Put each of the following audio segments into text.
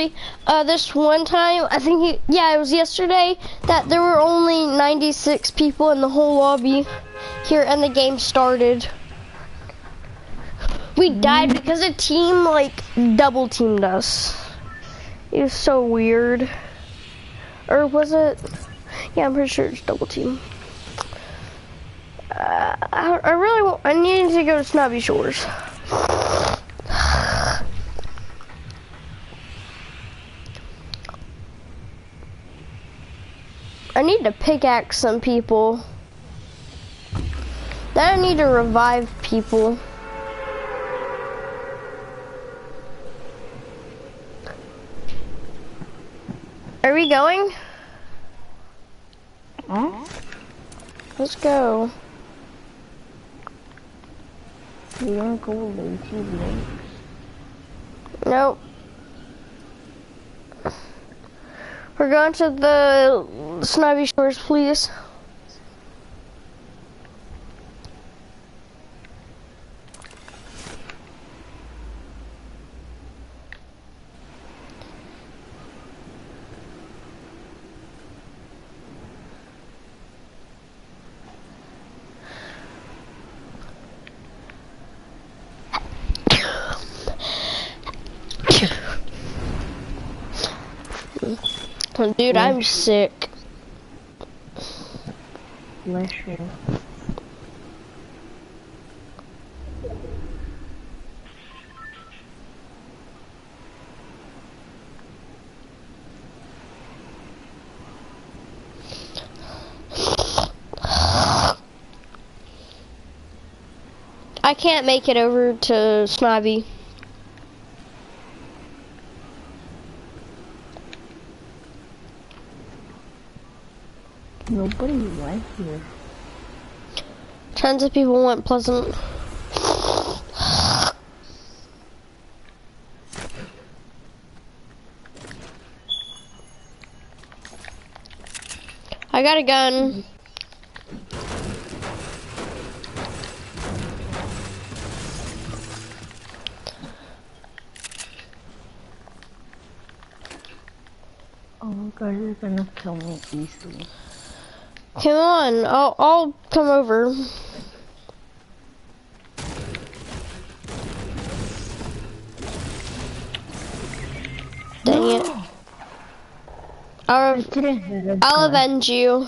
actually, this one time, I think it was yesterday, that there were only 96 people in the whole lobby here and the game started. We died because a team, like, double teamed us. It was so weird. Or was it? Yeah, I'm pretty sure it's double team. I need to go to Snobby Shores. I need to pickaxe some people. Then I need to revive people. Are we going? Huh? Let's go. You don't go lazy lakes. Nope. We're going to the Snobby Shores, please. Dude, I'm sick. Bless you. I can't make it over to Snobby. Nobody went here. Tons of people went Pleasant. I got a gun. Oh, guys are gonna kill me easily. Come on, I'll come over. Dang it. I'll avenge you.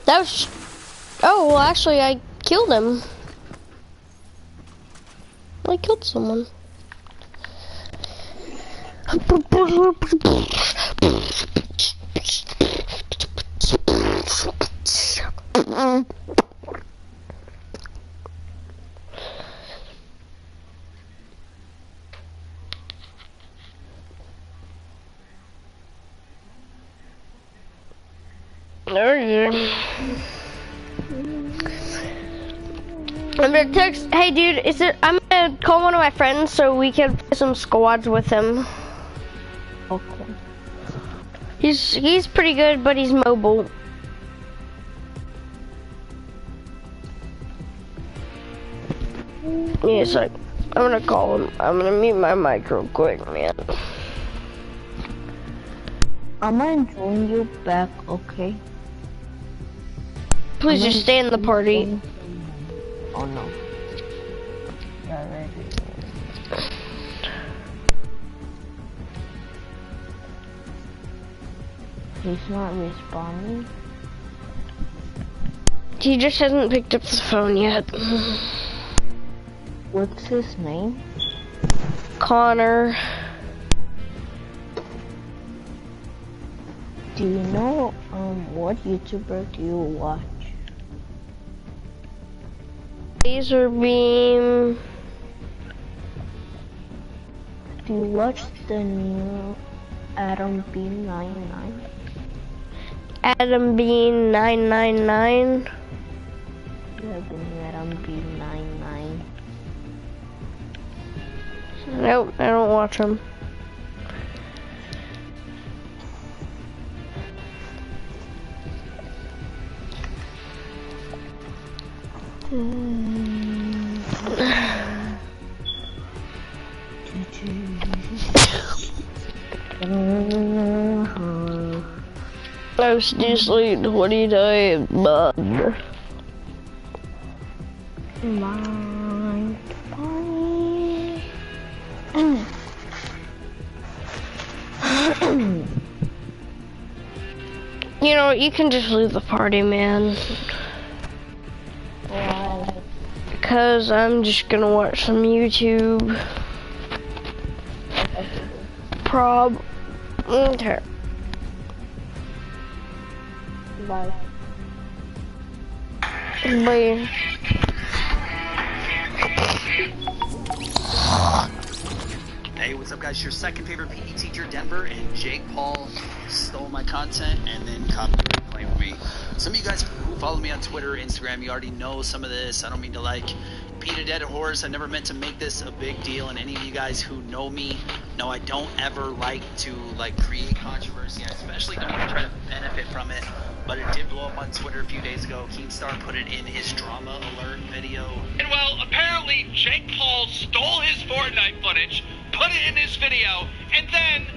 That was... Oh, well, actually, I killed him. I killed someone. I'm gonna text, hey dude, I'm gonna call one of my friends so we can play some squads with him. Okay. He's pretty good, but he's mobile. Yeah, so I'm gonna call him. I'm gonna mute my mic real quick, man. I'm gonna join you back, okay? Please just stay in the party. Oh no. Yeah, right. He's not responding. He just hasn't picked up the phone yet. What's his name? Connor. Do you know what YouTuber do you watch? Laser Beam. Do you watch the new Adam B99? Adam Bean 999. Yeah, the new Adam B99. Nope, I don't watch him. I was seriously 29, bud. Mind funny. You know, you can just leave the party, man. Why? Because I'm just gonna watch some YouTube. Okay. Bye. Bye. Hey, what's up guys? Your second favorite PE teacher, Denver, and Jake Paul stole my content and then copyright claimed me. Some of you guys who follow me on Twitter, Instagram, you already know some of this. I don't mean to beat a dead horse. I never meant to make this a big deal, and any of you guys who know me know I don't ever like to create controversy. I especially don't even try to benefit from it. But it did blow up on Twitter a few days ago. Keemstar put it in his drama alert video. And well, apparently Jake Paul stole his Fortnite footage, put it in his video, and then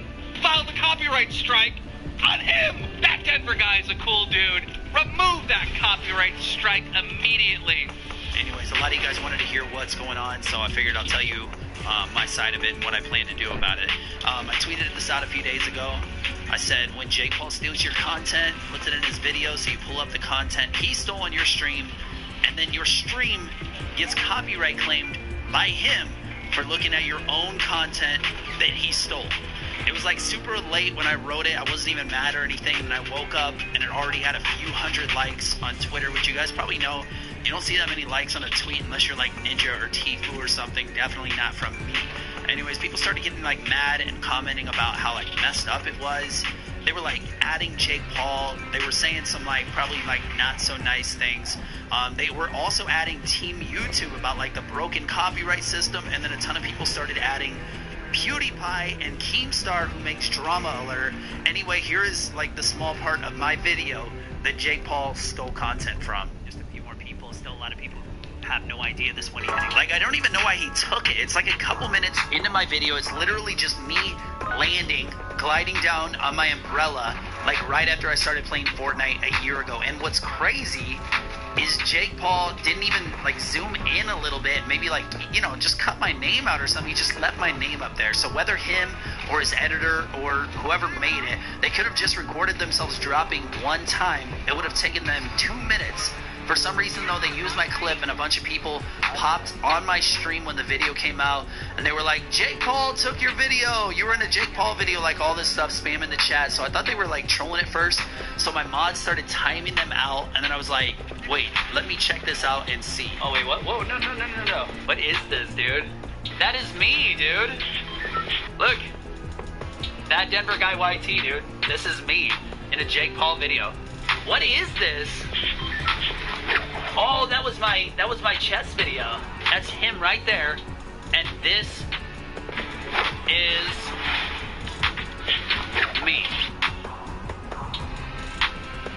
filed a copyright strike on him. That Denver guy is a cool dude. Remove that copyright strike immediately. Anyways, a lot of you guys wanted to hear what's going on, so I figured I'll tell you my side of it and what I plan to do about it. I tweeted this out a few days ago. I said, when Jake Paul steals your content, puts it in his video, so you pull up the content he stole on your stream, and then your stream gets copyright claimed by him for looking at your own content that he stole. It was super late when I wrote it. I wasn't even mad or anything, and I woke up and it already had a few hundred likes on Twitter, which you guys probably know. You don't see that many likes on a tweet unless you're like Ninja or Tifu or something. Definitely not from me. Anyways, people started getting mad and commenting about how messed up it was. They were adding Jake Paul. They were saying some probably not so nice things. They were also adding Team YouTube about the broken copyright system, and then a ton of people started adding PewDiePie and Keemstar, who makes Drama Alert. Anyway, here is the small part of my video that Jake Paul stole content from. Just a few more people, still a lot of people have no idea this one even I don't even know why he took it. It's a couple minutes into my video. It's literally just me landing, gliding down on my umbrella right after I started playing Fortnite a year ago. And what's crazy is Jake Paul didn't even zoom in a little bit, maybe just cut my name out or something. He just left my name up there. So whether him or his editor or whoever made it, they could have just recorded themselves dropping one time. It would have taken them 2 minutes. For some reason, though, they used my clip, and a bunch of people popped on my stream when the video came out, and they were like, Jake Paul took your video. You were in a Jake Paul video, all this stuff, spamming the chat. So I thought they were, trolling at first. So my mods started timing them out, and then I was like, wait, let me check this out and see. Oh, wait, what? Whoa, no. What is this, dude? That is me, dude. Look. That Denver guy YT, dude. This is me in a Jake Paul video. What is this? Oh, that was my chess video. That's him right there. And this is me.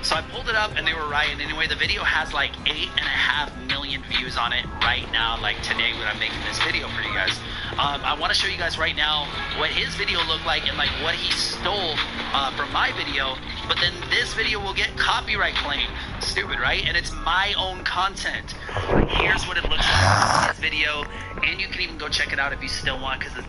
So I pulled it up and they were right. And anyway, the video has 8.5 million views on it right now, today when I'm making this video for you guys. I want to show you guys right now what his video looked like and what he stole from my video. But then this video will get copyright claimed. Stupid, right? And it's my own content. Here's what it looks his video, and you can even go check it out if you still want, because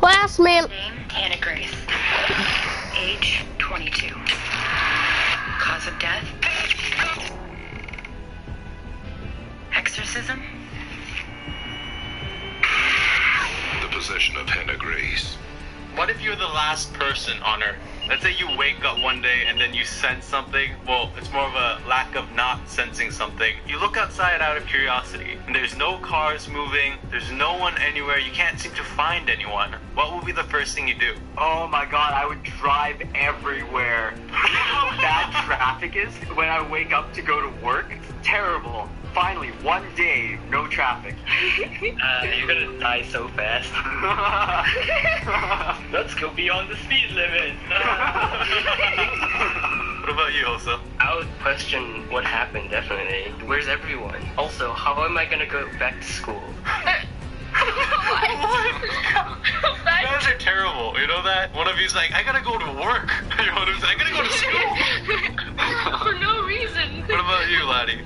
Last man. Name, Hannah Grace. Age, 22. Cause of death? Exorcism? The possession of Hannah Grace. What if you're the last person on Earth? Let's say you wake up one day and then you sense something. Well, it's more of a lack of not sensing something. You look outside out of curiosity, and there's no cars moving, there's no one anywhere, you can't seem to find anyone. What would be the first thing you do? Oh my god, I would drive everywhere. You know how bad traffic is when I wake up to go to work? It's terrible. Finally, one day, no traffic. You're gonna die so fast. Let's go beyond the speed limit. What about you, also? I would question what happened, definitely. Where's everyone? Also, how am I gonna go back to school? You guys are terrible, you know that? One of you's like, I gotta go to work. The other one's, I gotta go to school. For no reason. What about you, laddie?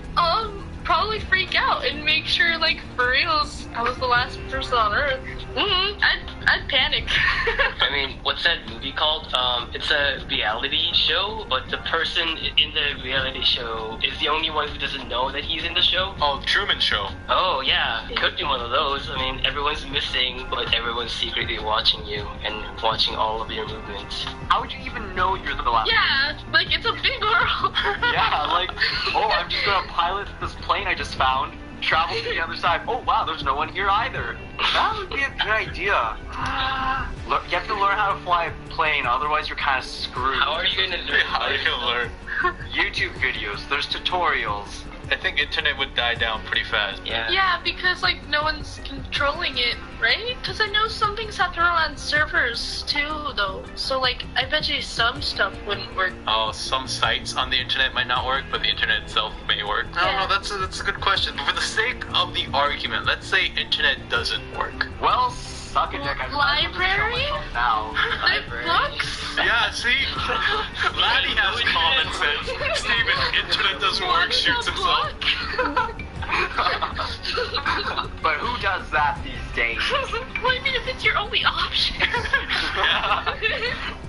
Probably freak out and make sure, like, for reals, I was the last person on Earth. I'd panic. I mean, what's that movie called? It's a reality show, but the person in the reality show is the only one who doesn't know that he's in the show. Oh, Truman Show. Oh, yeah. It could be one of those. I mean, everyone's missing, but everyone's secretly watching you and watching all of your movements. How would you even know you're the last? Yeah, like, it's a big world. Yeah, like, oh, I'm just gonna pilot this plane I just found, travel to the other side. Oh wow, there's no one here either. That would be a good idea. You have to learn how to fly a plane, otherwise you're kind of screwed. How are you gonna learn? How are you gonna learn? YouTube videos, there's tutorials. I think internet would die down pretty fast. Yeah. Yeah, because, like, no one's controlling it, right? Because I know some things have to run on servers, too, though. So, like, I bet you some stuff wouldn't work. Oh, some sites on the internet might not work, but the internet itself may work. I don't know, that's a good question. But for the sake of the argument, let's say internet doesn't work. Well, suck a dick. Library? Now. Like books? Yeah, see? Laddie has common sense. Steven, internet doesn't work, shoots himself. But who does that these days? What do you mean if it's your only option?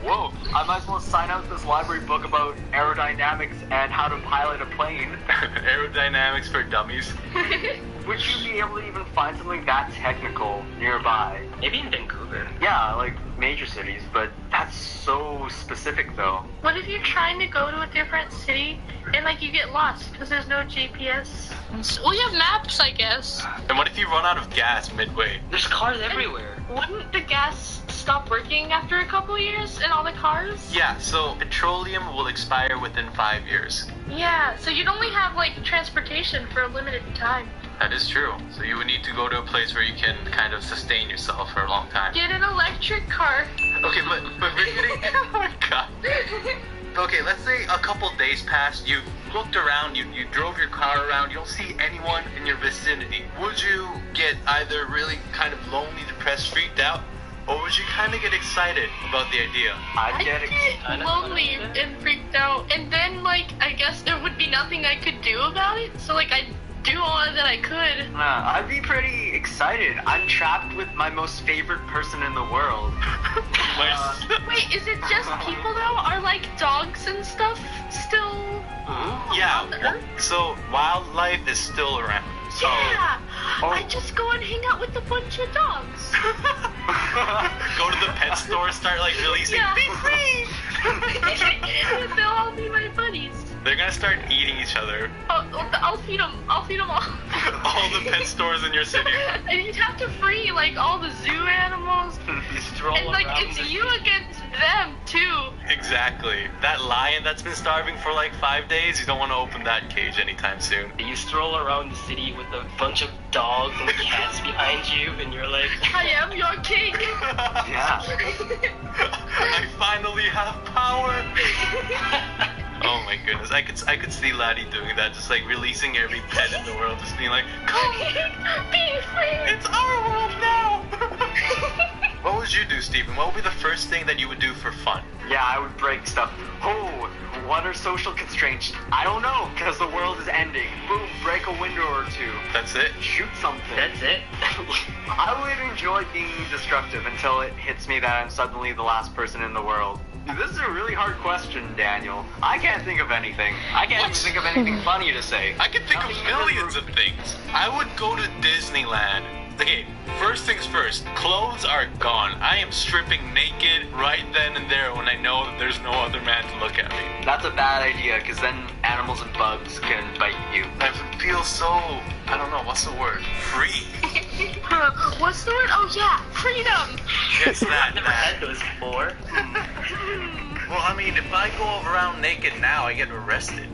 Whoa, I might as well sign out this library book about aerodynamics and how to pilot a plane. Aerodynamics for dummies. Would you be able to even find something that technical nearby? Maybe in Vancouver. Yeah, like major cities, but that's so specific though. What if you're trying to go to a different city and, like, you get lost because there's no GPS? Well, you have maps, I guess. And what if you run out of gas midway? There's cars everywhere. Wouldn't the gas stop working after a couple years in all the cars? Yeah, so petroleum will expire within 5 years. Yeah, so you'd only have, like, transportation for a limited time. That is true. So you would need to go to a place where you can kind of sustain yourself for a long time. Get an electric car. Okay, but we're getting... Oh my god. Okay, let's say a couple days passed, you looked around, you drove your car around, you don't see anyone in your vicinity. Would you get either really kind of lonely, depressed, freaked out, or would you kind of get excited about the idea? I'd I'd get get lonely and freaked out. And then, like, I guess there would be nothing I could do about it. So, like, I'd do all that I could. I'd be pretty excited. I'm trapped with my most favorite person in the world. Wait, is it just people, though? Are, like, dogs and stuff still Yeah, on the Earth? so wildlife is still around. So, Yeah! Oh. I just go and hang out with a bunch of dogs. go to the pet store, start like releasing, Yeah. be free! They'll all be my buddies. They're gonna start eating each other. I'll feed them. I'll feed them all. All the pet stores in your city. And you'd have to free, like, all the zoo animals. You stroll And, like, around it's the you city. against them, too. Exactly. That lion that's been starving for like 5 days, you don't want to open that cage anytime soon. You stroll around the city with a bunch of dogs and cats behind you, and you're like, I am your king. Yeah. I finally have power. Oh my goodness, I could see Laddie doing that, just like releasing every pet in the world, just being like, come, Be free. it's our world now. What would you do, Steven? What would be the first thing that you would do for fun? Yeah, I would break stuff. Oh, what are social constraints? I don't know, because the world is ending. Boom, break a window or two. That's it? Shoot something. That's it. I would enjoy being destructive until it hits me that I'm suddenly the last person in the world. This is a really hard question, Daniel. I can't think of anything. I can't even think of anything funny to say. I can think of millions of things. I would go to Disneyland. Okay, first things first, clothes are gone. I am stripping naked right then and there when I know that there's no other man to look at me. That's a bad idea, because then animals and bugs can bite you. I feel so, I don't know, what's the word? Free? What's the word? Oh yeah, freedom. Yes, I've never had those before. Well, I mean, if I go around naked now, I get arrested.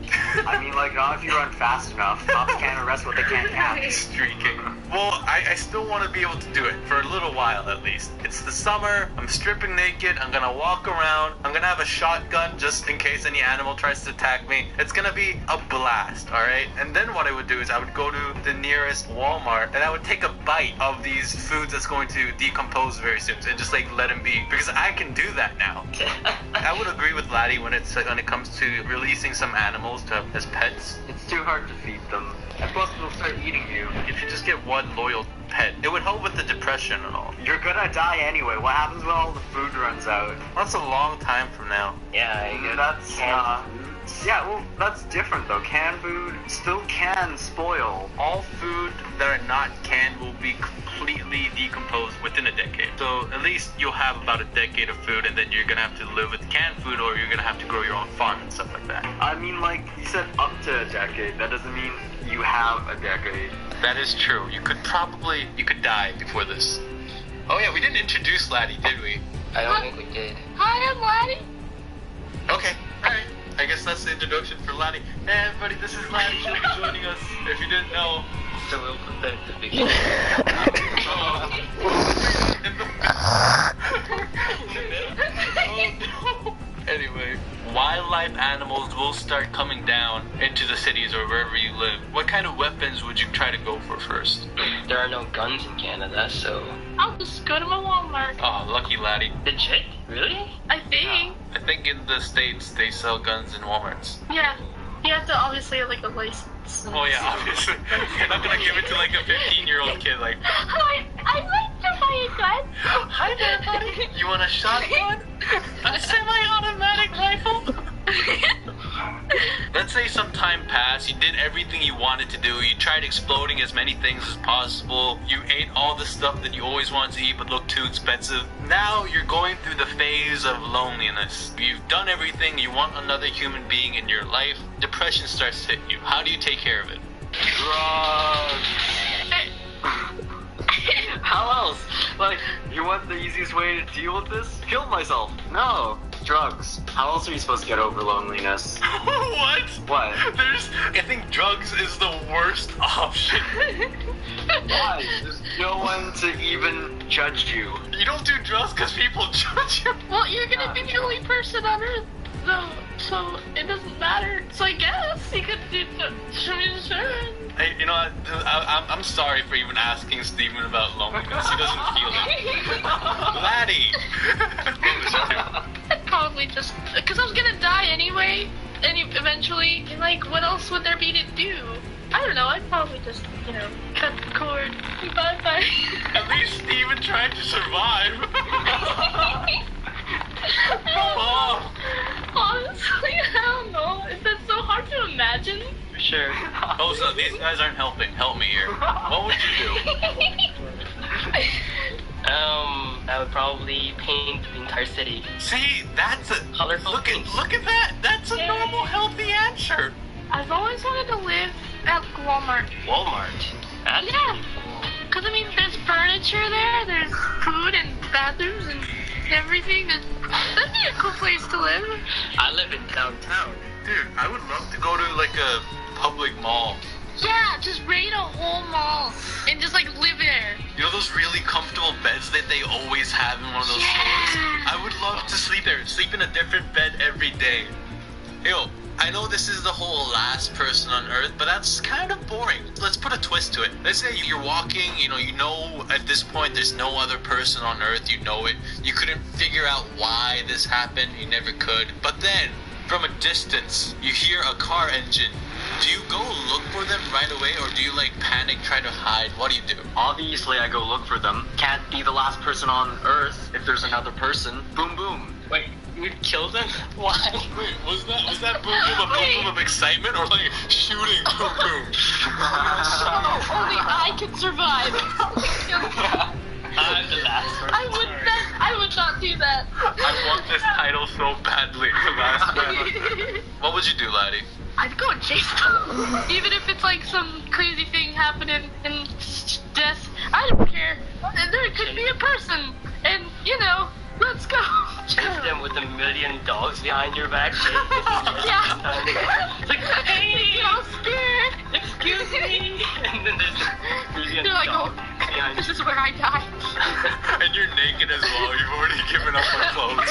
I mean, like, not if you run fast enough. Cops can't arrest what they can't catch. Streaking. Well, I still want to be able to do it, for a little while at least. It's the summer, I'm stripping naked, I'm gonna walk around, I'm gonna have a shotgun just in case any animal tries to attack me. It's gonna be a blast, alright? And then what I would do is I would go to the nearest Walmart and I would take a bite of these foods that's going to decompose very soon and just like let them be, because I can do that now. I would agree with Laddie when it comes to releasing some animals as pets. It's too hard to feed them. And plus, they'll start eating you. If you just get one loyal pet, it would help with the depression and all. You're gonna die anyway. What happens when all the food runs out? That's a long time from now. Yeah, That's, yeah, well, that's different though. Canned food still can spoil. All food that are not canned will be completely decomposed within a decade. So at least you'll have about a decade of food, and then you're gonna have to live with canned food, or you're gonna have to grow your own farm and stuff like that. I mean, like, you said up to a decade. That doesn't mean you have a decade. That is true. You could die before this. Oh yeah, we didn't introduce Laddie, did we? I don't think we did. Hi, I'm Laddie. Okay, alright. I guess that's the introduction for Laddie. Hey everybody, this is Laddie. She'll be joining us. If you didn't know. So we'll put that at the beginning. Oh no. Anyway, wildlife animals will start coming down into the cities or wherever you live. What kind of weapons would you try to go for first? There are no guns in Canada, so... I'll just go to my Walmart. Oh, lucky Laddie. Legit? Really? I think. I think in the States they sell guns in Walmarts. Yeah. You have to obviously have like a license. Oh yeah, obviously. You're not gonna give it to like a 15-year-old kid like, Hi, I'd like to buy a gun. hi there, buddy. You want a shotgun? A semi-automatic rifle? Let's say some time passed, you did everything you wanted to do, you tried exploding as many things as possible, you ate all the stuff that you always wanted to eat but looked too expensive. Now you're going through the phase of loneliness. You've done everything, you want another human being in your life, depression starts to hit you. How do you take care of it? Drugs. How else? Like, you want the easiest way to deal with this? Kill myself. No. Drugs. How else are you supposed to get over loneliness? What? What? I think drugs is the worst option. Why? There's no one to even judge you. You don't do drugs because people judge you. Well, you're gonna be the only person on Earth, though, so it doesn't matter. So I guess you could do sure. Hey, you know what? I'm sorry for even asking Steven about loneliness. He doesn't feel it. Laddie! What would you do? I'd probably just, because I was gonna die anyway, and eventually, and like, what else would there be to do? I don't know, I'd probably just, cut the cord. Bye-bye. At least Steven tried to survive. Oh. Honestly, I don't know. That's so hard to imagine. Sure. Oh, so these guys aren't helping. Help me here. What would you do? I would probably paint the entire city. See, that's a Colorful look paints. at that. That's a normal, healthy answer. I've always wanted to live at Walmart. Walmart. That's Yeah. Because, I mean, there's furniture there, there's food and bathrooms and everything. That'd be a cool place to live. I live in downtown. Dude, I would love to go to like a public mall. Yeah, just raid a whole mall and just, like, live there. You know those really comfortable beds that they always have in one of those stores? I would love to sleep there. Sleep in a different bed every day. Yo, I know this is the whole last person on Earth, but that's kind of boring. Let's put a twist to it. Let's say you're walking, you know at this point there's no other person on Earth, you know it. You couldn't figure out why this happened, you never could. But then, from a distance, you hear a car engine. Do you go look for them right away, or do you like panic, try to hide? What do you do? Obviously, I go look for them. Can't be the last person on Earth if there's another person. Boom, boom. Wait, you'd kill them? Why? Wait, was that boom boom of excitement, or like shooting boom boom? Oh, only I can survive. I'm the last person. I would not do that. I want this title so badly. The last man. What would you do, laddie? I'd go and chase them. Even if it's like some crazy thing happening in death, I don't care. There could be a person, and let's go. Chase them with $1 million behind your back. Yeah. It's like, hey, Get all scared. excuse me. And then there's $1 million They're like, behind this is where I die. And you're naked as well. You've already given up on clothes.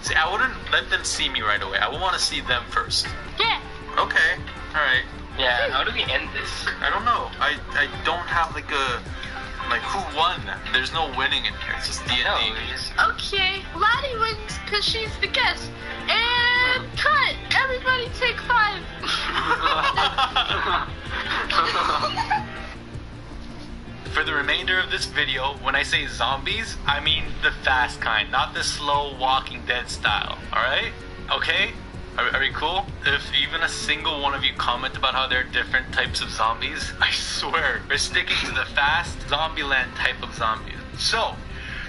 See, I wouldn't let them see me right away. I would want to see them first. Yeah. Okay. All right. Yeah, how do we end this? I don't know. I don't have like who won? There's no winning in here. It's just D&D. No, we just... Okay, Laddie wins because she's the guest. And cut. Everybody take 5. For the remainder of this video, when I say zombies, I mean the fast kind, not the slow Walking Dead style, alright? Okay? Are we cool? If even a single one of you comment about how there are different types of zombies, I swear, we're sticking to the fast Zombieland type of zombies. So,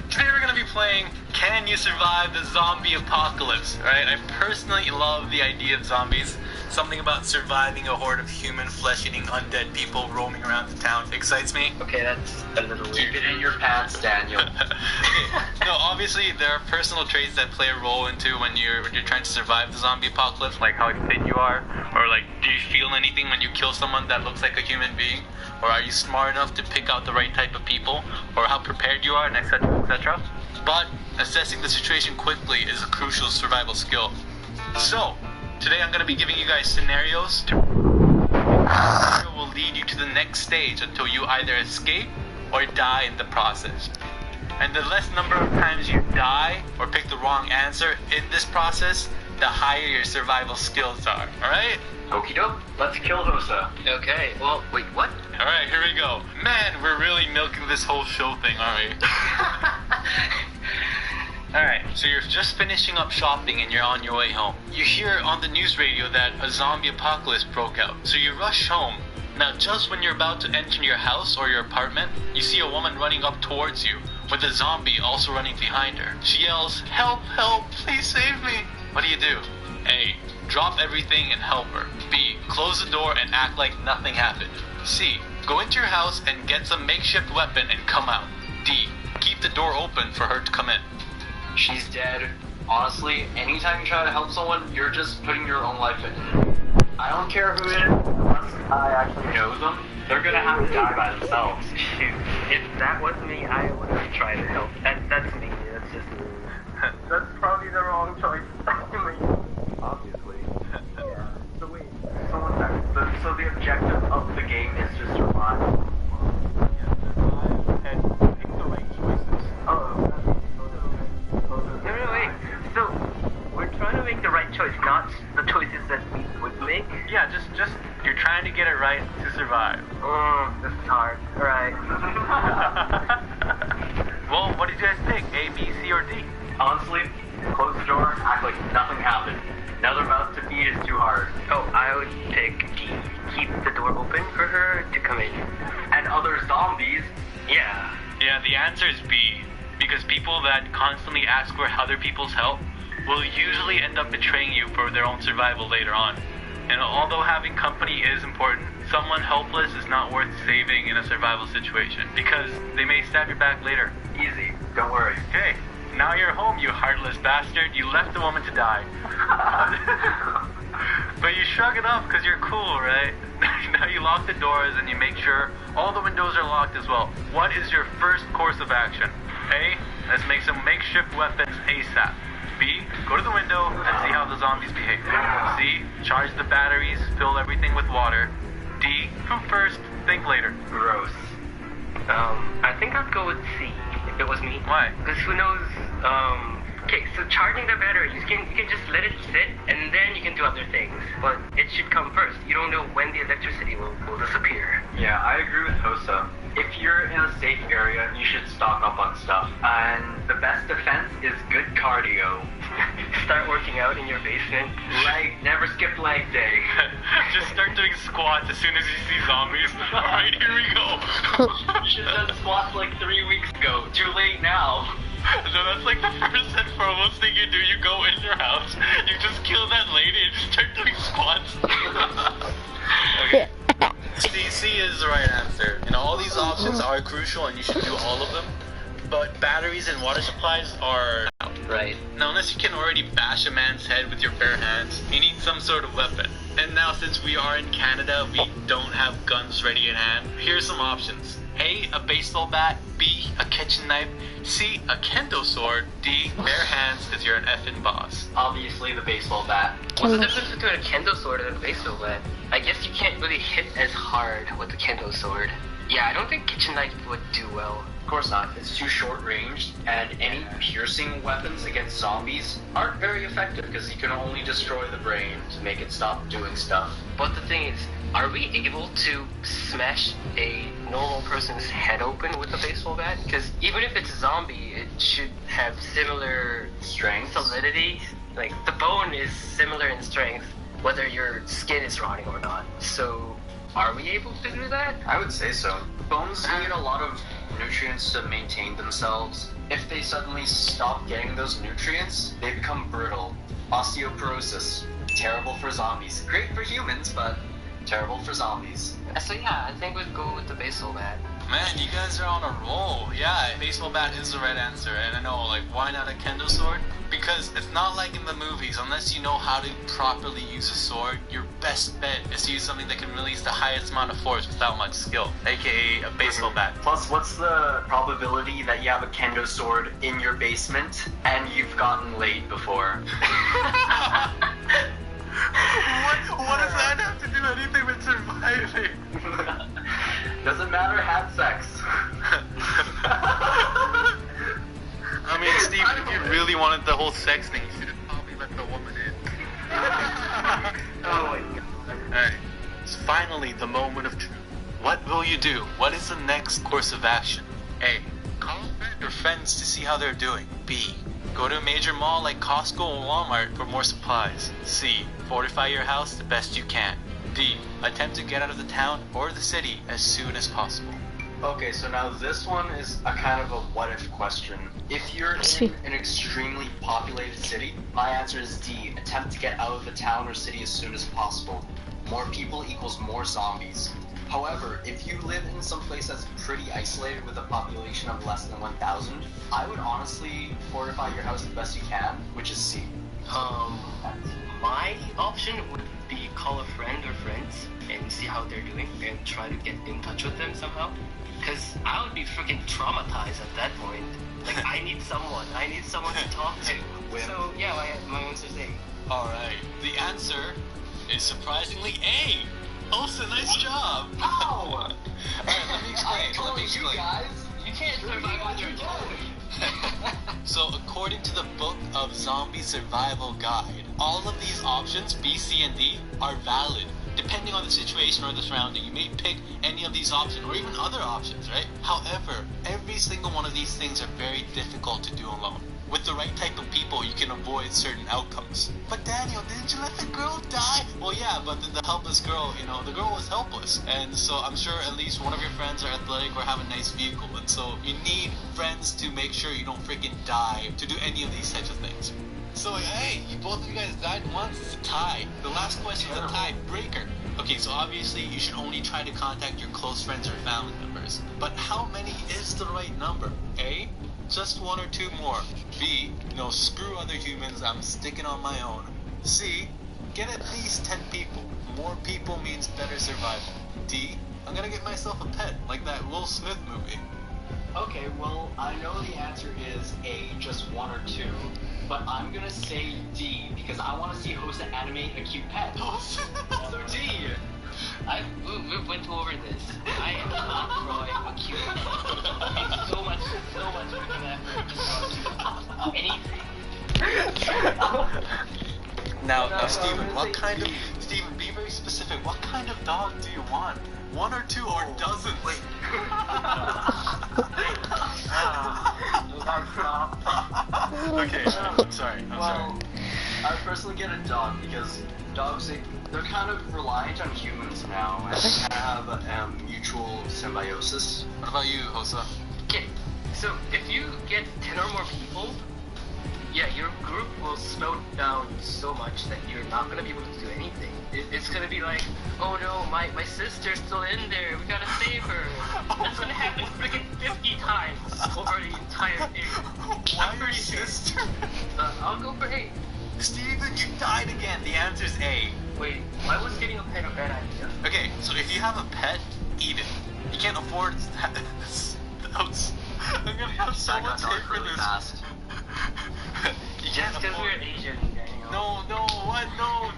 today we're going to be playing Can You Survive the Zombie Apocalypse, alright? I personally love the idea of zombies. Something about surviving a horde of human flesh-eating undead people roaming around the town excites me. Okay, that's a little weird. Keep it in your pants, Daniel. No, obviously there are personal traits that play a role into when you're trying to survive the zombie apocalypse, like how fit you are, or like do you feel anything when you kill someone that looks like a human being, or are you smart enough to pick out the right type of people, or how prepared you are, and etc. etc. But assessing the situation quickly is a crucial survival skill. So, today I'm going to be giving you guys scenarios. Scenario will lead you to the next stage until you either escape or die in the process. And the less number of times you die or pick the wrong answer in this process, the higher your survival skills are. Alright? Okie doke, let's kill Hosa. Okay, well, wait, what? Alright, here we go. Man, we're really milking this whole show thing, aren't we? Alright, so you're just finishing up shopping and you're on your way home. You hear on the news radio that a zombie apocalypse broke out, so you rush home. Now, just when you're about to enter your house or your apartment, you see a woman running up towards you, with a zombie also running behind her. She yells, "Help, help, please save me." What do you do? A, drop everything and help her. B, close the door and act like nothing happened. C, go into your house and get some makeshift weapon and come out. D, keep the door open for her to come in. She's dead. Honestly, anytime you try to help someone, you're just putting your own life in it. I don't care who it is, unless I actually know them, they're gonna have to die by themselves. Shoot, if that was me, I would have tried to help. That's me. That's just me. That's probably the wrong choice. Obviously. Yeah. So wait, so the objective of the game is just survive. Yeah, survive and pick the right choices. No, wait. So, we're trying to make the right choice, not the choices that we would make? Yeah, just you're trying to get it right to survive. This is hard. Alright. Well, what did you guys pick? A, B, C, or D? Honestly, close the door, act like nothing happened. Another mouth to feed is too hard. Oh, I would pick D. Keep the door open for her to come in. And other zombies. Yeah. Yeah, the answer is B. Because people that constantly ask for other people's help will usually end up betraying you for their own survival later on. And although having company is important, someone helpless is not worth saving in a survival situation, because they may stab your back later. Easy, don't worry. Okay, now you're home, you heartless bastard. You left the woman to die. But you shrug it off because you're cool, right? Now you lock the doors and you make sure all the windows are locked as well. What is your first course of action? A, let's make some makeshift weapons ASAP. B, go to the window and see how the zombies behave. C, charge the batteries, fill everything with water. D, poop first, think later. Gross. I think I'd go with C if it was me. Why? Because who knows, okay, so charging the battery, you can just let it sit and then you can do other things. But it should come first. You don't know when the electricity will disappear. Yeah, I agree with Hosa. If you're in a safe area, you should stock up on stuff. And the best defense is good cardio. Start working out in your basement. Never skip leg day. Just start doing squats as soon as you see zombies. Alright, here we go. You should have done squats like 3 weeks ago. Too late now. No, that's like the first and foremost thing you do. You go in your house, you just kill that lady and just start doing squats. Okay. C is the right answer. You know, all these options are crucial and you should do all of them. But batteries and water supplies are out. Right. Now, unless you can already bash a man's head with your bare hands, you need some sort of weapon. And now, since we are in Canada, we don't have guns ready in hand. Here's some options. A, a baseball bat. B, a kitchen knife. C, a kendo sword. D, bare hands because you're an effing boss. Obviously, the baseball bat. What's the difference between a kendo sword and a baseball bat? I guess you can't really hit as hard with the kendo sword. Yeah, I don't think kitchen knife would do well. Of course not. It's too short range, and any piercing weapons against zombies aren't very effective because you can only destroy the brain to make it stop doing stuff. But the thing is, are we able to smash a normal person's head open with a baseball bat? Because even if it's a zombie, it should have similar Strength? solidity. Like, the bone is similar in strength, whether your skin is rotting or not. So, are we able to do that? I would say so. Bones need a lot of nutrients to maintain themselves. If they suddenly stop getting those nutrients, they become brittle. Osteoporosis. Terrible for zombies. Great for humans, but terrible for zombies. So yeah, I think we'd go with the baseball bat. Man, you guys are on a roll. Yeah, baseball bat is the right answer. And I know, like, why not a kendo sword? Because it's not like in the movies. Unless you know how to properly use a sword, your best bet is to use something that can release the highest amount of force without much skill, aka a baseball bat. Plus, what's the probability that you have a kendo sword in your basement and you've gotten laid before? What does that have to do anything with surviving? Doesn't matter, had sex. I mean, Steve, if you really wanted the whole sex thing, you should have probably let the woman in. Oh my god. Alright, it's finally the moment of truth. What will you do? What is the next course of action? A, call your friends to see how they're doing. B, go to a major mall like Costco or Walmart for more supplies. C, fortify your house the best you can. D, attempt to get out of the town or the city as soon as possible. Okay, so now this one is a kind of a what-if question. If you're in an extremely populated city, my answer is D, attempt to get out of the town or city as soon as possible. More people equals more zombies. However, if you live in some place that's pretty isolated with a population of less than 1,000, I would honestly fortify your house the best you can, which is C. My option would be call a friend or friends and see how they're doing and try to get in touch with them somehow. Because I would be freaking traumatized at that point. Like, I need someone to talk to. So, yeah, my answer is A. Alright, the answer is surprisingly A. Olsen, nice job. Ow! Alright, let me explain. You guys, You can't survive on your own. So, according to the book of Zombie Survival Guide, all of these options, B, C, and D, are valid. Depending on the situation or the surrounding, you may pick any of these options or even other options, right? However, every single one of these things are very difficult to do alone. With the right type of people, you can avoid certain outcomes. But Daniel, didn't you let the girl die? Well, yeah, but the helpless girl, the girl was helpless. And so I'm sure at least one of your friends are athletic or have a nice vehicle. And so you need friends to make sure you don't freaking die to do any of these types of things. So, hey, both of you guys died once. It's a tie. The last question is a tiebreaker. Okay, so obviously you should only try to contact your close friends or family members. But how many is the right number? A, just one or two more. B, no, screw other humans, I'm sticking on my own. C, get at least 10 people. More people means better survival. D, I'm gonna get myself a pet, like that Will Smith movie. Okay, well, I know the answer is A, just one or two, but I'm gonna say D because I want to see Hosa animate a cute pet. So D. We went over this. I am not drawing a cute pet. It's so much freaking effort to draw anything. Now, Steven, Steven, be very specific. What kind of dog do you want? One or two or dozens? Wait. Okay, I'm sorry. I personally get a dog because dogs, they're kind of reliant on humans now, and they kind of have mutual symbiosis. What about you, Hosa? Okay, so if you get 10 or more people, yeah, your group will slow down so much that you're not gonna be able to do anything. It's gonna be like, oh no, my sister's still in there, we gotta save her. That's gonna happen freaking 50 times over the entire thing. Why your sister? I'll go for A. Steven, you died again. The answer's A. Wait, why was getting a pet a bad idea? Okay, so if you have a pet, eat it. You can't afford I'm gonna have so much hate for this. Fast. Just because we're Asian, Daniel. No, what? No,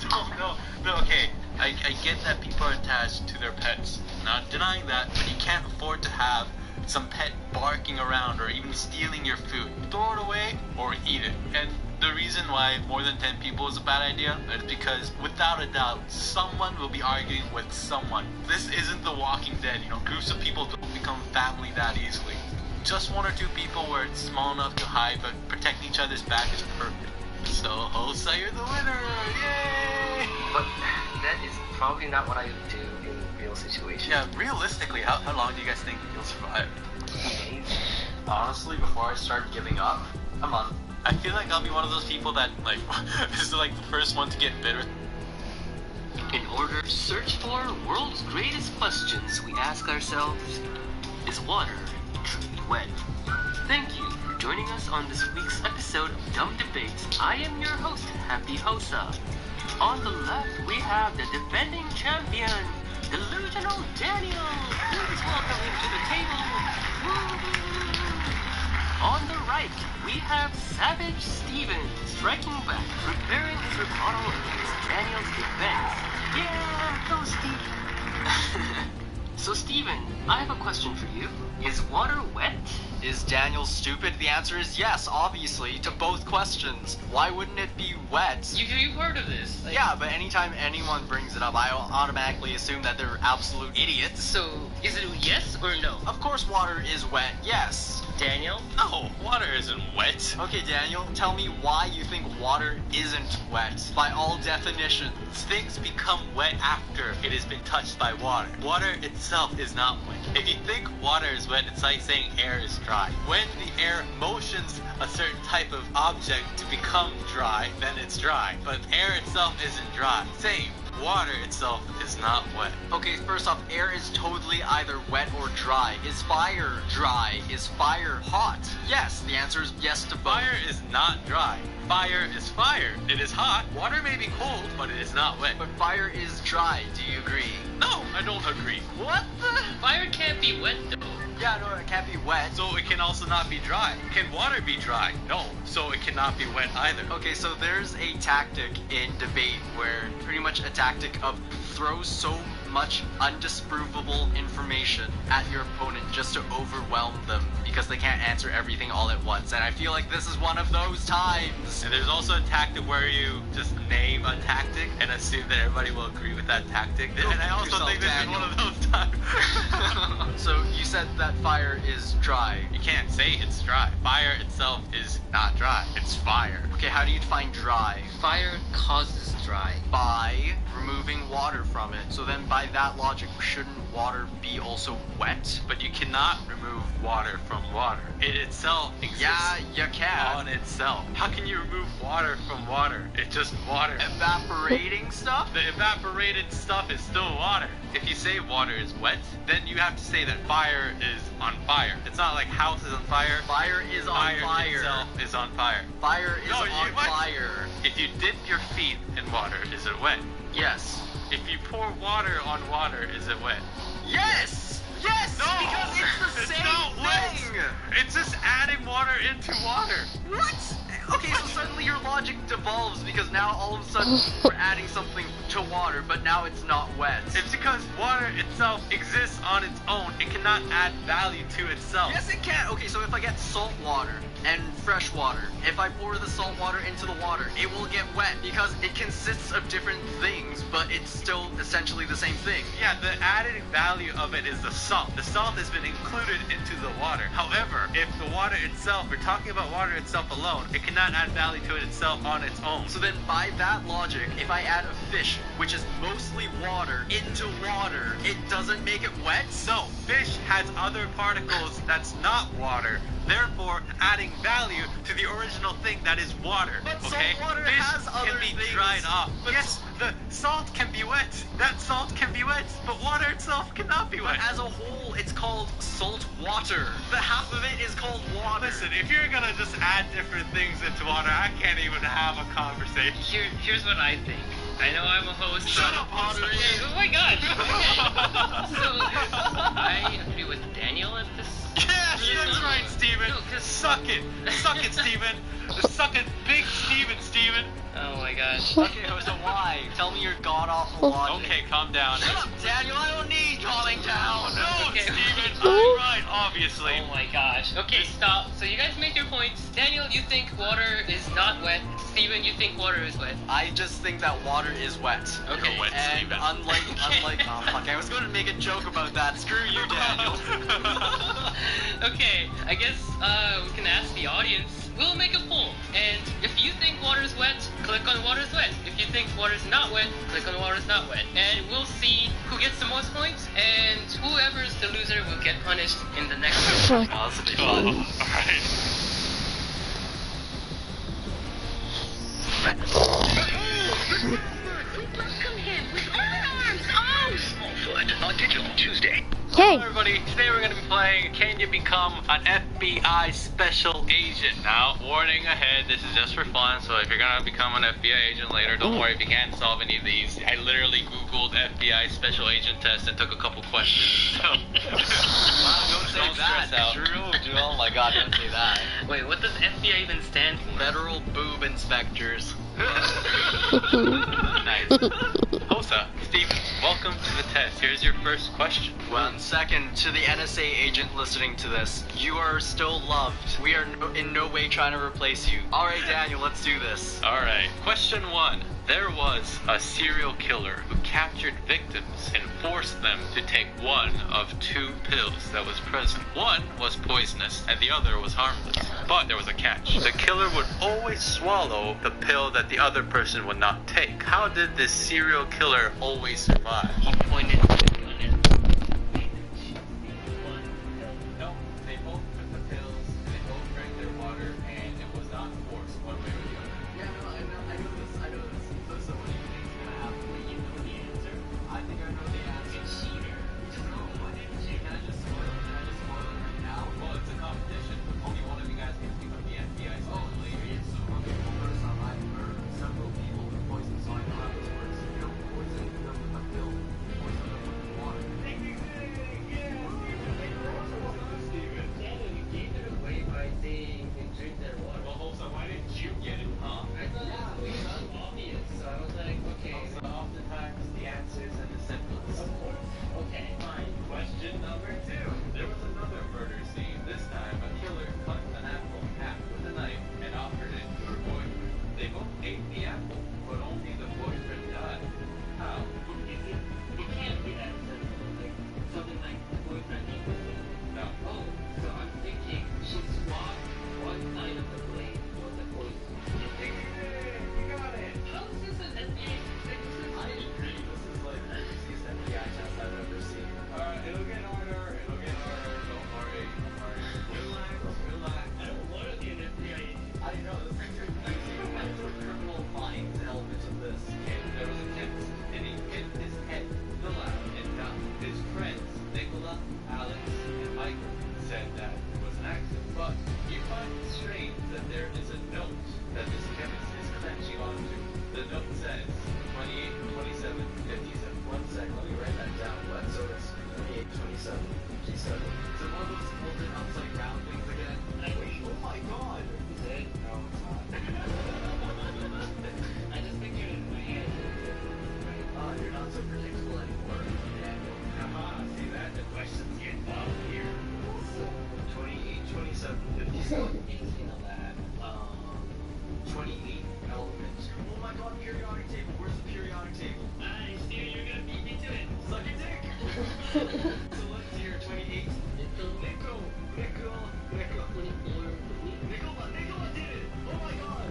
okay. I get that people are attached to their pets. Not denying that, but you can't afford to have some pet barking around or even stealing your food. Throw it away or eat it. And the reason why more than 10 people is a bad idea is because, without a doubt, someone will be arguing with someone. This isn't The Walking Dead, groups of people don't become family that easily. Just one or two people where it's small enough to hide, but protect each other's back is perfect. So, Hosa, you're the winner! Yay! But that is probably not what I would do in real situations. Yeah, realistically, how long do you guys think you'll survive? Honestly, before I start giving up, a month. I feel like I'll be one of those people that, is the first one to get bitter. In order to search for world's greatest questions, we ask ourselves, is water truly wet? Thank you for joining us on this week's episode of Dumb Debates. I am your host, Happy Hosa. On the left, we have the defending champion, Delusional Daniel. Please welcome him to the table. Woo! On the right, we have Savage Steven striking back, preparing his rebuttal against Daniel's defense. Yeah, go Steven! So Steven, I have a question for you. Is water wet? Is Daniel stupid? The answer is yes, obviously, to both questions. Why wouldn't it be wet? You've heard of this. Yeah, but anytime anyone brings it up, I automatically assume that they're absolute idiots. So, is it yes or no? Of course water is wet, yes. Daniel? No, water isn't wet. Okay, Daniel, tell me why you think water isn't wet. By all definitions. Things become wet after it has been touched by water. Water itself is not wet. If you think water is wet, it's like saying air is dry. When the air motions a certain type of object to become dry, then it's dry. But air itself isn't dry. Same. Water itself is not wet. Okay, first off, air is totally either wet or dry. Is fire dry? Is fire hot? Yes, the answer is yes to both. Fire is not dry. Fire is fire. It is hot. Water may be cold, but it is not wet. But fire is dry. Do you agree? No, I don't agree. What the? Fire can't be wet though. Yeah, no, it can't be wet. So it can also not be dry. Can water be dry? No. So it cannot be wet either. Okay, so there's a tactic in debate where pretty much a tactic of throw so much undisprovable information at your opponent just to overwhelm them because they can't answer everything all at once. And I feel like this is one of those times. And there's also a tactic where you just name a tactic and assume that everybody will agree with that tactic. And I also think this is one of those times. So you said that fire is dry. You can't say it's dry. Fire itself is not dry. It's fire. Okay, how do you define dry? Fire causes dry. By removing water from it. So then by that logic, shouldn't water be also wet? But you cannot remove water from water. It itself exists. Yeah, you can. On itself. How can you remove water from water? It's just water. Evaporating stuff? The evaporated stuff is still water. If you say water is wet, then you have to say that fire is on fire. It's not like house is on fire. Fire is on fire. Fire itself is on fire. Fire is on fire. If you dip your feet in water, is it wet? Yes. If you pour water on water, is it wet? Yes! Yes, No, because it's the same not wet. thing. It's just adding water into water. What? Okay, so suddenly your logic devolves because now all of a sudden we're adding something to water, but now it's not wet. It's because water itself exists on its own. It cannot add value to itself. Yes, it can. Okay, so if I get salt water and fresh water, if I pour the salt water into the water, it will get wet because it consists of different things, but it's still essentially the same thing. Yeah, the added value of it is the salt. The salt has been included into the water. However, if the water itself, we're talking about water itself alone, it cannot add value to it itself on its own. So then by that logic, if I add a fish, which is mostly water, into water, it doesn't make it wet? No, fish has other particles that's not water, therefore adding value to the original thing that is water. But okay? salt water Fish has other can be things. dried off. But Yes, the salt can be wet. That salt can be wet, but water itself cannot be wet. But as a whole, it's called salt water. The half of it is called water. Listen, if you're gonna just add different things into water, I can't even have a conversation. Here's what I think. I know I'm a host. Shut up, Pottery. Okay, oh my god. Okay. So, I agree with Daniel at this. Yes, that's right, Steven. No, 'cause- Suck it. Suck it, Steven. Suck it, big Steven. Oh my gosh. Okay, so why? Tell me your god-awful logic. Okay, calm down. Shut up, Daniel. I don't need calming down. No, Okay. Steven, I'm right, obviously. Oh my gosh. Okay, stop. So you guys make your points. Daniel, you think water is not wet. Steven, you think water is wet. I just think that water is wet. Okay. You're wet, And Steven. unlike, oh fuck, I was going to make a joke about that. Screw you, Daniel. Okay, I guess we can ask the audience. We'll make a poll, and if you think water is wet, click on water is wet. If you think water is not wet, click on water is not wet. And we'll see who gets the most points, and whoever's the loser will get punished in the next round. Oh, this will be fun. Alright. On Digital Tuesday. Hey, Hello everybody, today we're going to be playing Can You Become an FBI Special Agent? Now, warning ahead, this is just for fun, so if you're going to become an FBI agent later, don't worry if you can't solve any of these. I literally googled FBI Special Agent test and took a couple questions, so Wow, don't say Don't that. stress out. Drew, oh my god, don't say that. Wait, what does FBI even stand for? Federal boob inspectors. Nice. Hosa, Steven, welcome to the test. Here's your first question. 1 second, to the NSA agent listening to this, you are still loved. We are in no way trying to replace you. Alright, Daniel, let's do this. Alright, question 1. There was a serial killer who captured victims and forced them to take one of two pills that was present. One was poisonous and the other was harmless. But there was a catch. The killer would always swallow the pill that the other person would not take. How did this serial killer always survive? He pointed to the gun and No, they both took the pills, they both drank their water, and it was not forced one way or the other. Yeah, no, I know this. So what do you think is gonna happen? Wait, you know the answer? I think I know the answer. Cheater. No, why didn't you? Can I just spoil it? Right now? Well, it's a competition. Only one of you guys can become the FBI. Oh, so first time I've heard several people with poison, so I know how this works. You don't poison them with a pill, you poison them with water. Daniel, you gave it away by saying they drink their water. Well, Hosa, why didn't you get it, huh? I thought it was obvious, so I was like, okay. So oftentimes the answers are the simplest. Of course. Okay, fine. Question number 2. There was another murder scene. This time, a killer cut an apple in half with a knife and offered it to her boyfriend. They both ate the apple, but only the boyfriend died. How? It can't be that simple. Like, something like the boyfriend equals it. No. Oh, so I'm thinking she swapped one side of the blade for the poison. You got it. How is this an FBI? I agree. This is like the easiest FBI test I've ever seen. It'll get harder. Don't worry. Relax. I don't want to be an FBI agent. I know this is confusing. There's a criminal minds element of this. And there was a chemist, and he hit his head, the lab, and died. His friends, Nicola, Alex, and Michael, said that it was an accident. But you find it strange that there is a note that this chemist is clenching onto. The note says 28, 27, 57. 1 second, let me write that down. So it's 28, 27, She said, "So one of those golden upside round things again?" And I wait, oh my god! Is it? No, it's not. I just pictured it in my head. Right? You're not so predictable anymore. Daniel. See that? The questions get up here. 28, 27, 57. You know that. 28 elements. Oh my god, periodic table. Where's the periodic table? I see you're gonna beat me to it. Suck your dick. So let's hear 28. Nickel. Nicola did it. Oh my god.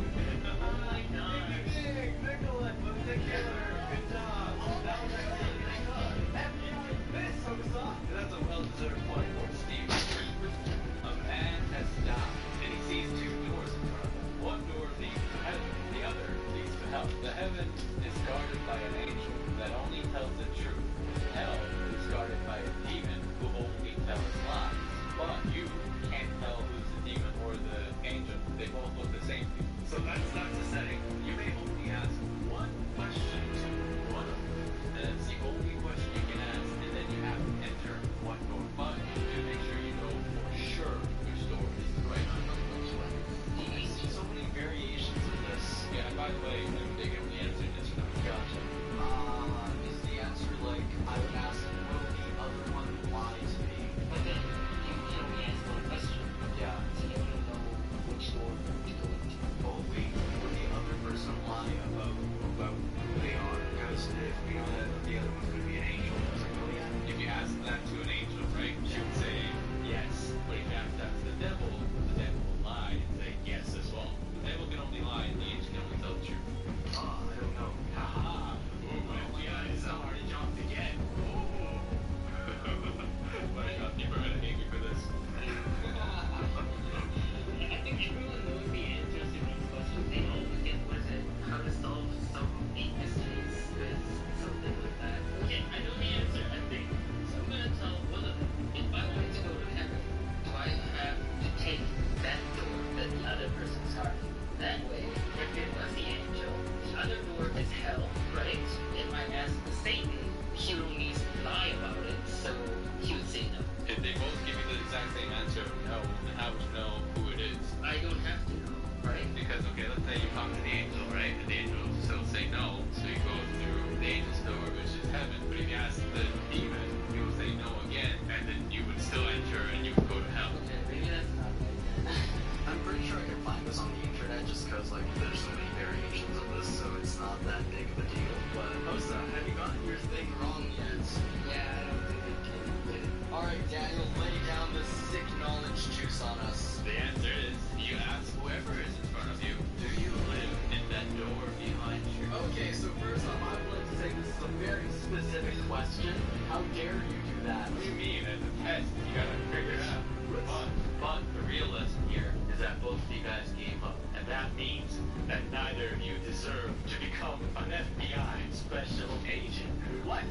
Nicola was the killer. Good job. That was actually really good. FBI, this Hosa. That's a well-deserved point for Steve. A man has stopped, and he sees two doors in front of him. One door leads to heaven, the other leads to hell. The heaven is guarded by an angel that only tells the truth. Hell is guarded by a demon who only tells lies. But you can't tell who's the demon or the angel. They both look the same to you. So that starts the setting. You may only ask one question to one of them. And it's the only question you can ask, and then you have to enter one door. But to make sure you know for sure which door is the right one. I see so many variations of this. Yeah, and by the way, they give the answer yes or no. Gotcha. Is the answer like, I would ask, will the other one lie to me? But then you can only ask one question. Yeah. So you want to know which door to go into. Oh wait, would the other person lie about who they are? Because if we know that the other one's going to be an angel, it's like, oh yeah. If you ask that to an angel, right, she would say yes. But if you ask that to the devil will lie and say yes as well. The devil can only lie and the angel can only tell the truth. I don't know. Haha. Oh my god, it's a hard job to get. Oh. Why are people gonna hate me for this? I think everyone knows the answers to these questions. They always get how to solve some mysteries with something like that. Okay, I know the answer, I think. So I'm gonna tell one of them. If I wanted to go to heaven, do I have to take that door that the other person's heart? That way, if it was the angel, the other door is hell, right? If I ask Satan, he would only lie about it, so he would say no. If they both give you the exact same answer of no, then how would you know who it is? I don't have to know, right? Because, okay, let's say you talk to the angel, right? And the angel will still say no, so you go through the angel's door, which is heaven. But if you ask the demon, he will say no again, and then you would still enter and you would go to hell. Okay, maybe that's not right. I'm pretty sure I can find this on the internet just because, like, there's so many variations of this, so it's not that big of a deal. But, Hosa, have you gotten your thing wrong yet? Yeah, I don't think I can. Alright, Daniel, lay down this sick knowledge juice on us. The answer is, you ask whoever is in front of you, do you live in that door behind you? Okay, so first off, I would like to say this is a very specific question. How dare you do that? What do you mean? As a test, you gotta figure it out. But the real lesson here is that both of you guys gave up. And that means that neither of you deserve to become an FBI special agent. What?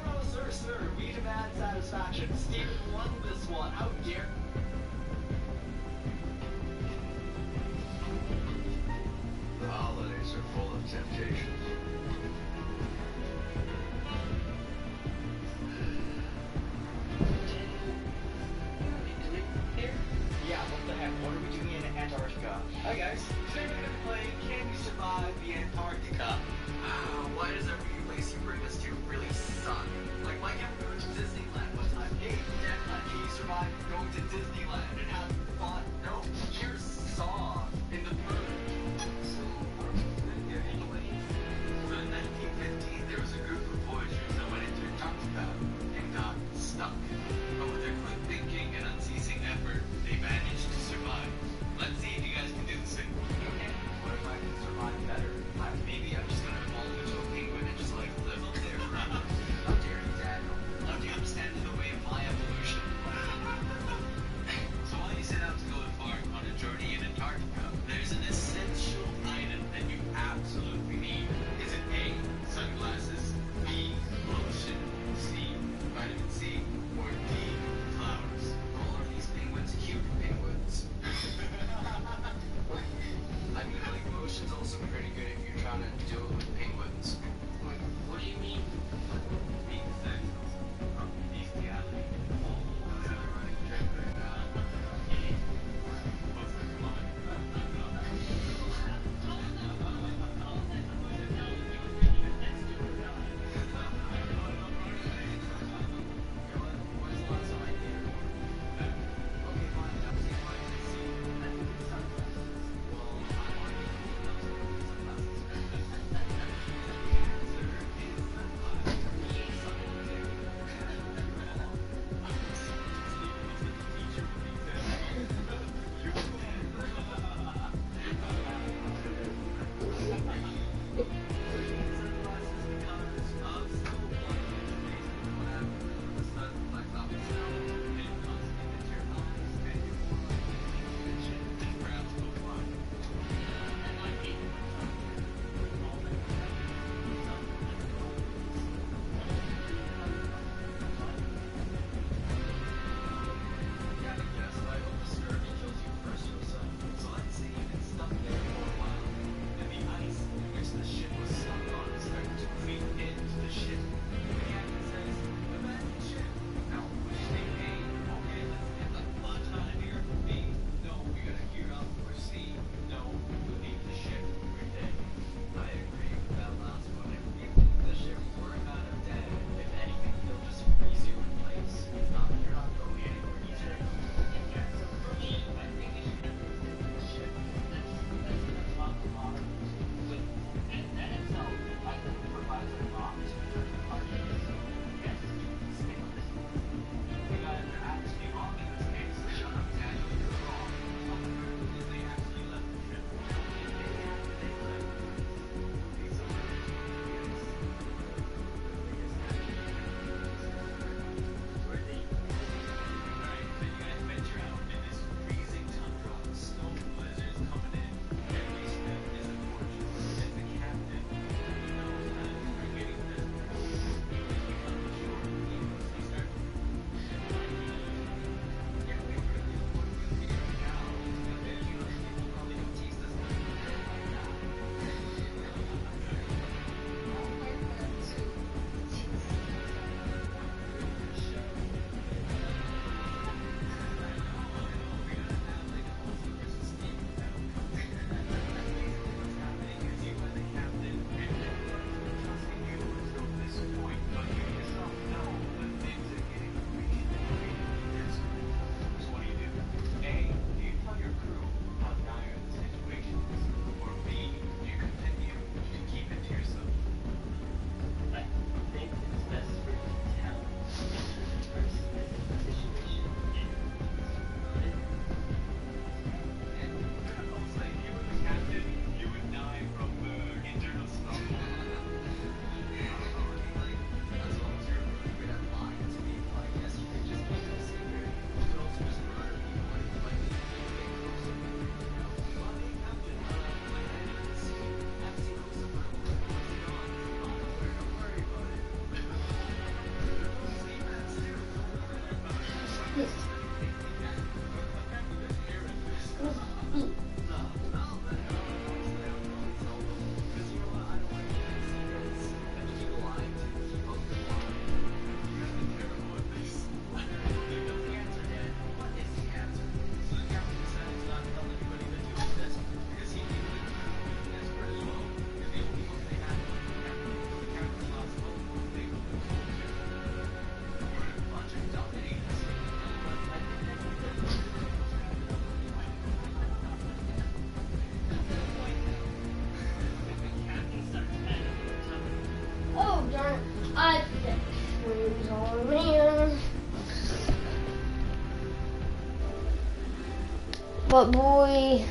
No, sir, we demand satisfaction. Steven won this one. How dare... The holidays are full of temptations. Yeah, what the heck? What are we doing in Antarctica? Hi guys, today we're gonna play Can You Survive the Antarctica? Why does every place you bring us to really suck? Like, why can't we go to Disneyland one time? Hey, Dad, can you survive going to Disneyland? Oh man. But boy.